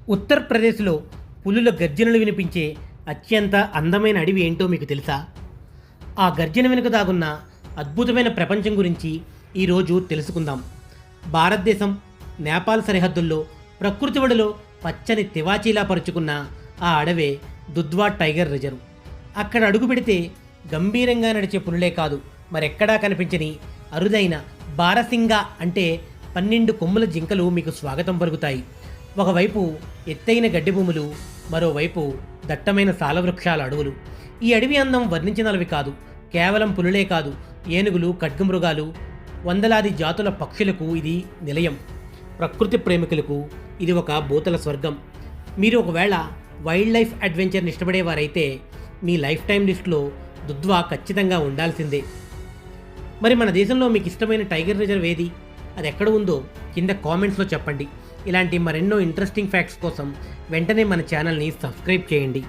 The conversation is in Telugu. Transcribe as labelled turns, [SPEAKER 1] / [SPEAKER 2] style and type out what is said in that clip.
[SPEAKER 1] ఉత్తరప్రదేశ్లో పులుల గర్జనలు వినిపించే అత్యంత అందమైన అడవి ఏంటో మీకు తెలుసా? ఆ గర్జన వెనుక దాగున్న అద్భుతమైన ప్రపంచం గురించి ఈరోజు తెలుసుకుందాం. భారతదేశం నేపాల్ సరిహద్దుల్లో ప్రకృతి ఒడిలో పచ్చని తివాచీలా పరుచుకున్న ఆ అడవే దుధ్వా టైగర్ రిజర్వ్. అక్కడ అడుగు పెడితే గంభీరంగా నడిచే పులులే కాదు, మరెక్కడా కనిపించని అరుదైన బారసింగా అంటే 12 కొమ్ముల జింకలు మీకు స్వాగతం పలుకుతాయి. ఒకవైపు ఎత్తైన గడ్డి భూములు, మరోవైపు దట్టమైన సాలవృక్షాల అడవులు. ఈ అడవి అందం వర్ణించినవి కాదు. కేవలం పులులే కాదు, ఏనుగులు, ఖడ్గమృగాలు, వందలాది జాతుల పక్షులకు ఇది నిలయం. ప్రకృతి ప్రేమికులకు ఇది ఒక భూతల స్వర్గం. మీరు ఒకవేళ వైల్డ్ లైఫ్ అడ్వెంచర్ని ఇష్టపడేవారైతే మీ లైఫ్ టైం లిస్ట్లో దుధ్వా ఖచ్చితంగా ఉండాల్సిందే. మరి మన దేశంలో మీకు ఇష్టమైన టైగర్ రిజర్వ్ ఏది? అది ఎక్కడ ఉందో కింద కామెంట్స్లో చెప్పండి. ఇలాంటి మరెన్నో ఇంట్రెస్టింగ్ ఫ్యాక్ట్స్ కోసం వెంటనే మన ఛానల్ని సబ్స్క్రైబ్ చేయండి.